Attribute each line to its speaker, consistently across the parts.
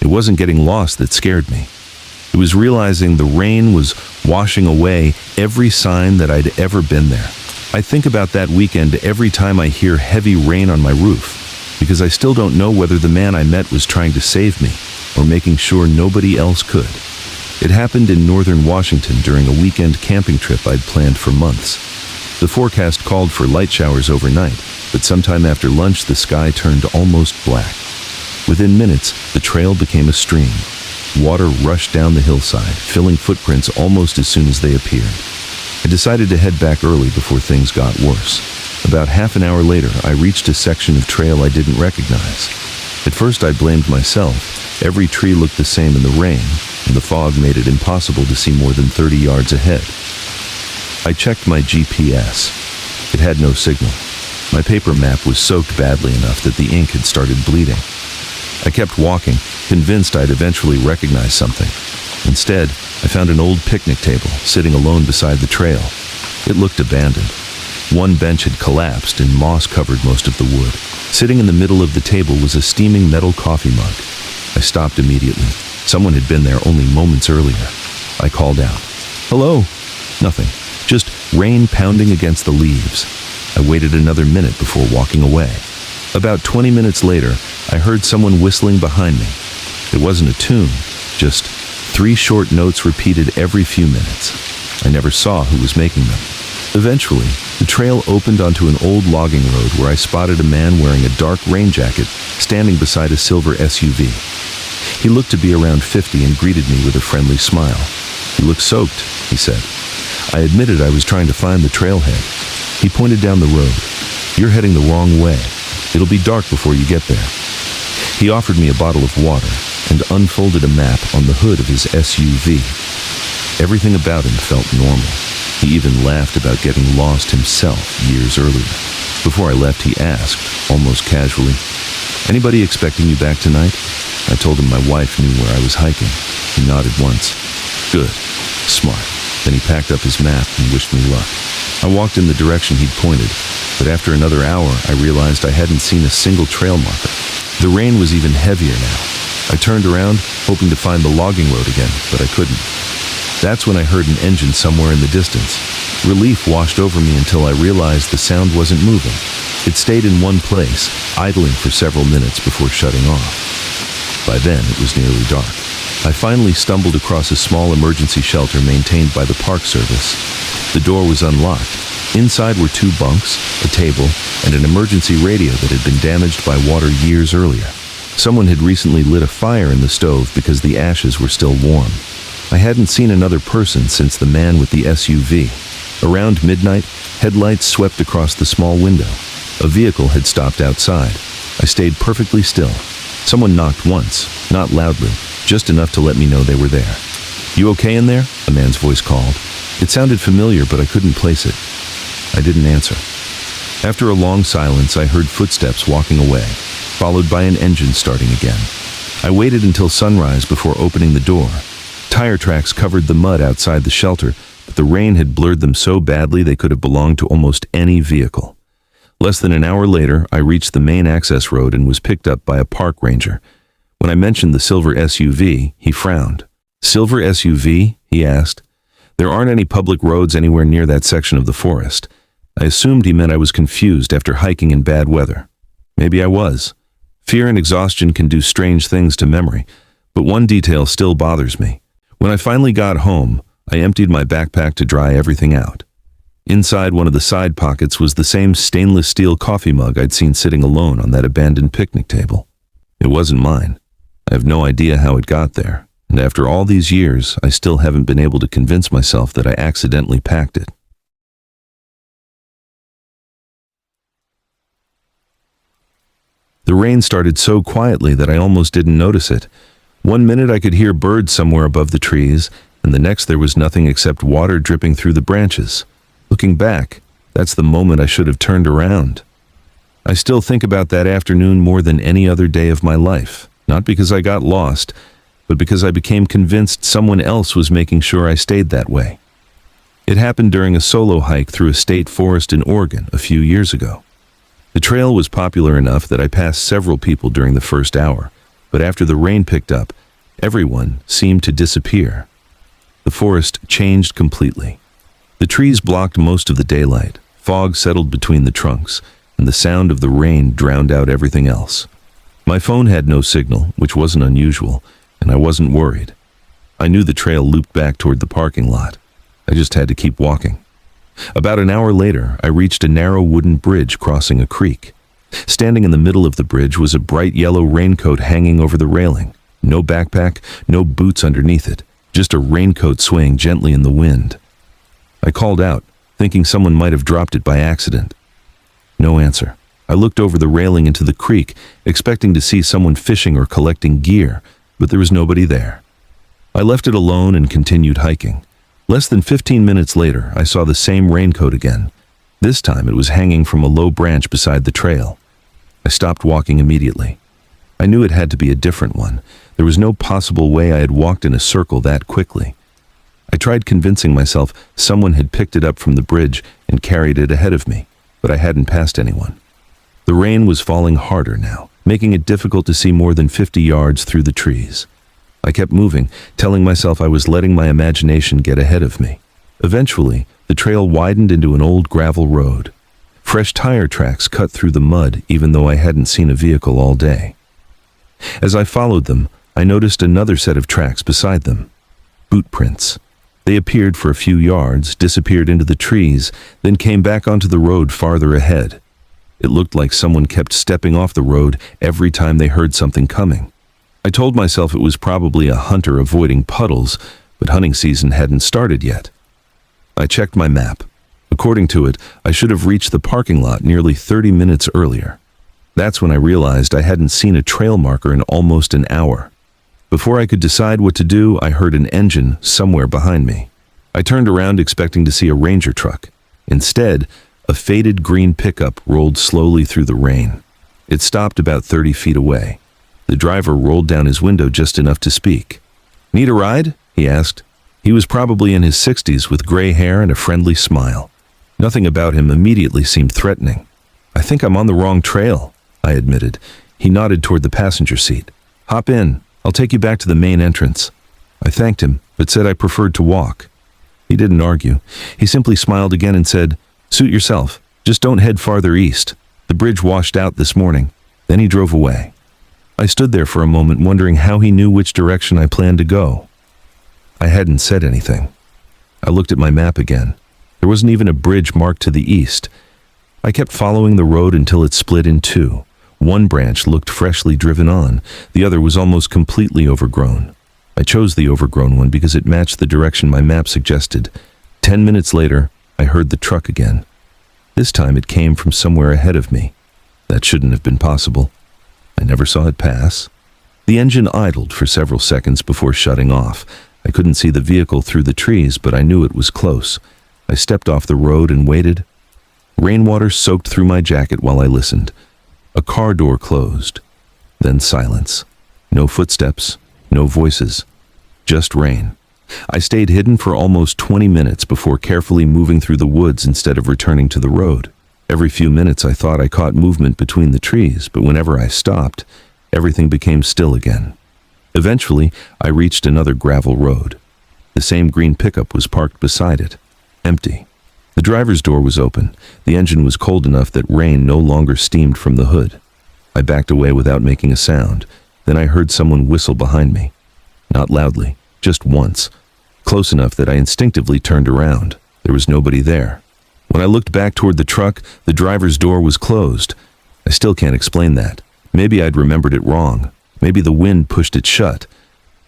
Speaker 1: It wasn't getting lost that scared me. It was realizing the rain was washing away every sign that I'd ever been there. I think about that weekend every time I hear heavy rain on my roof, because I still don't know whether the man I met was trying to save me or making sure nobody else could. It happened in northern Washington during a weekend camping trip I'd planned for months. The forecast called for light showers overnight, but sometime after lunch the sky turned almost black. Within minutes, the trail became a stream. Water rushed down the hillside, filling footprints almost as soon as they appeared. I decided to head back early before things got worse. About half an hour later, I reached a section of trail I didn't recognize. At first I blamed myself. Every tree looked the same in the rain, and the fog made it impossible to see more than 30 yards ahead. I checked my GPS. It had no signal. My paper map was soaked badly enough that the ink had started bleeding. I kept walking, convinced I'd eventually recognize something. Instead, I found an old picnic table sitting alone beside the trail. It looked abandoned. One bench had collapsed and moss covered most of the wood. Sitting in the middle of the table was a steaming metal coffee mug. I stopped immediately. Someone had been there only moments earlier. I called out, "Hello?" Nothing. Just rain pounding against the leaves. I waited another minute before walking away. About 20 minutes later, I heard someone whistling behind me. It wasn't a tune, just 3 short notes repeated every few minutes. I never saw who was making them. Eventually, the trail opened onto an old logging road where I spotted a man wearing a dark rain jacket standing beside a silver SUV. He looked to be around 50 and greeted me with a friendly smile. "You look soaked," he said. I admitted I was trying to find the trailhead. He pointed down the road. "You're heading the wrong way. It'll be dark before you get there." He offered me a bottle of water and unfolded a map on the hood of his SUV. Everything about him felt normal. He even laughed about getting lost himself years earlier. Before I left, he asked, almost casually, "Anybody expecting you back tonight?" I told him my wife knew where I was hiking. He nodded once. "Good. Smart." Then he packed up his map and wished me luck. I walked in the direction he'd pointed, but after another hour, I realized I hadn't seen a single trail marker. The rain was even heavier now. I turned around, hoping to find the logging road again, but I couldn't. That's when I heard an engine somewhere in the distance. Relief washed over me until I realized the sound wasn't moving. It stayed in one place, idling for several minutes before shutting off. By then, it was nearly dark. I finally stumbled across a small emergency shelter maintained by the Park Service. The door was unlocked. Inside were 2 bunks, a table, and an emergency radio that had been damaged by water years earlier. Someone had recently lit a fire in the stove because the ashes were still warm. I hadn't seen another person since the man with the SUV. Around midnight, headlights swept across the small window. A vehicle had stopped outside. I stayed perfectly still. Someone knocked once, not loudly, just enough to let me know they were there. "You okay in there?" a man's voice called. It sounded familiar, but I couldn't place it. I didn't answer. After a long silence, I heard footsteps walking away, followed by an engine starting again. I waited until sunrise before opening the door. Tire tracks covered the mud outside the shelter, but the rain had blurred them so badly they could have belonged to almost any vehicle. Less than an hour later, I reached the main access road and was picked up by a park ranger. When I mentioned the silver SUV, he frowned. "Silver SUV?" he asked. "There aren't any public roads anywhere near that section of the forest." I assumed he meant I was confused after hiking in bad weather. Maybe I was. Fear and exhaustion can do strange things to memory, but one detail still bothers me. When I finally got home, I emptied my backpack to dry everything out. Inside one of the side pockets was the same stainless steel coffee mug I'd seen sitting alone on that abandoned picnic table. It wasn't mine. I have no idea how it got there, and after all these years, I still haven't been able to convince myself that I accidentally packed it. The rain started so quietly that I almost didn't notice it. One minute I could hear birds somewhere above the trees, and the next there was nothing except water dripping through the branches. Looking back, that's the moment I should have turned around. I still think about that afternoon more than any other day of my life, not because I got lost, but because I became convinced someone else was making sure I stayed that way. It happened during a solo hike through a state forest in Oregon a few years ago. The trail was popular enough that I passed several people during the first hour, but after the rain picked up, everyone seemed to disappear. The forest changed completely. The trees blocked most of the daylight, fog settled between the trunks, and the sound of the rain drowned out everything else. My phone had no signal, which wasn't unusual, and I wasn't worried. I knew the trail looped back toward the parking lot. I just had to keep walking. About an hour later, I reached a narrow wooden bridge crossing a creek. Standing in the middle of the bridge was a bright yellow raincoat hanging over the railing. No backpack, no boots underneath it, just a raincoat swaying gently in the wind. I called out, thinking someone might have dropped it by accident. No answer. I looked over the railing into the creek, expecting to see someone fishing or collecting gear, but there was nobody there. I left it alone and continued hiking. Less than 15 minutes later, I saw the same raincoat again. This time it was hanging from a low branch beside the trail. I stopped walking immediately. I knew it had to be a different one. There was no possible way I had walked in a circle that quickly. I tried convincing myself someone had picked it up from the bridge and carried it ahead of me, but I hadn't passed anyone. The rain was falling harder now, making it difficult to see more than 50 yards through the trees. I kept moving, telling myself I was letting my imagination get ahead of me. Eventually, the trail widened into an old gravel road. Fresh tire tracks cut through the mud, even though I hadn't seen a vehicle all day. As I followed them, I noticed another set of tracks beside them. Boot prints. They appeared for a few yards, disappeared into the trees, then came back onto the road farther ahead. It looked like someone kept stepping off the road every time they heard something coming. I told myself it was probably a hunter avoiding puddles, but hunting season hadn't started yet. I checked my map. According to it, I should have reached the parking lot nearly 30 minutes earlier. That's when I realized I hadn't seen a trail marker in almost an hour. Before I could decide what to do, I heard an engine somewhere behind me. I turned around expecting to see a ranger truck. Instead, a faded green pickup rolled slowly through the rain. It stopped about 30 feet away. The driver rolled down his window just enough to speak. "Need a ride?" he asked. He was probably in his 60s with gray hair and a friendly smile. Nothing about him immediately seemed threatening. "I think I'm on the wrong trail," I admitted. He nodded toward the passenger seat. "Hop in. I'll take you back to the main entrance." I thanked him, but said I preferred to walk. He didn't argue. He simply smiled again and said, "Suit yourself. Just don't head farther east. The bridge washed out this morning." Then he drove away. I stood there for a moment wondering how he knew which direction I planned to go. I hadn't said anything. I looked at my map again. There wasn't even a bridge marked to the east. I kept following the road until it split in two. One branch looked freshly driven on. The other was almost completely overgrown. I chose the overgrown one because it matched the direction my map suggested. 10 minutes later, I heard the truck again. This time it came from somewhere ahead of me. That shouldn't have been possible. I never saw it pass. The engine idled for several seconds before shutting off. I couldn't see the vehicle through the trees, but I knew it was close. I stepped off the road and waited. Rainwater soaked through my jacket while I listened. A car door closed. Then silence. No footsteps, no voices. Just rain. I stayed hidden for almost 20 minutes before carefully moving through the woods instead of returning to the road. Every few minutes I thought I caught movement between the trees, but whenever I stopped, everything became still again. Eventually, I reached another gravel road. The same green pickup was parked beside it, empty. The driver's door was open. The engine was cold enough that rain no longer steamed from the hood. I backed away without making a sound. Then I heard someone whistle behind me. Not loudly, just once. Close enough that I instinctively turned around. There was nobody there. When I looked back toward the truck, the driver's door was closed. I still can't explain that. Maybe I'd remembered it wrong. Maybe the wind pushed it shut.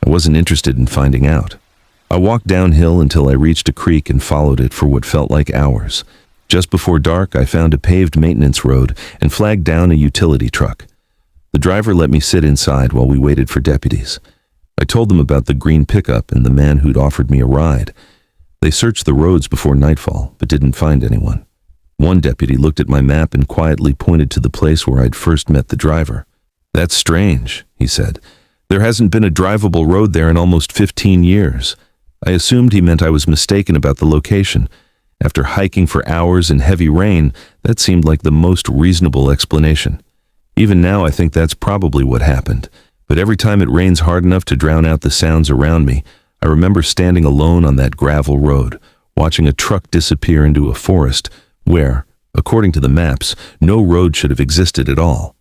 Speaker 1: I wasn't interested in finding out. I walked downhill until I reached a creek and followed it for what felt like hours. Just before dark, I found a paved maintenance road and flagged down a utility truck. The driver let me sit inside while we waited for deputies. I told them about the green pickup and the man who'd offered me a ride. They searched the roads before nightfall, but didn't find anyone. One deputy looked at my map and quietly pointed to the place where I'd first met the driver. "That's strange," he said. "There hasn't been a drivable road there in almost 15 years. I assumed he meant I was mistaken about the location. After hiking for hours in heavy rain, that seemed like the most reasonable explanation. Even now, I think that's probably what happened. But every time it rains hard enough to drown out the sounds around me, I remember standing alone on that gravel road, watching a truck disappear into a forest where, according to the maps, no road should have existed at all.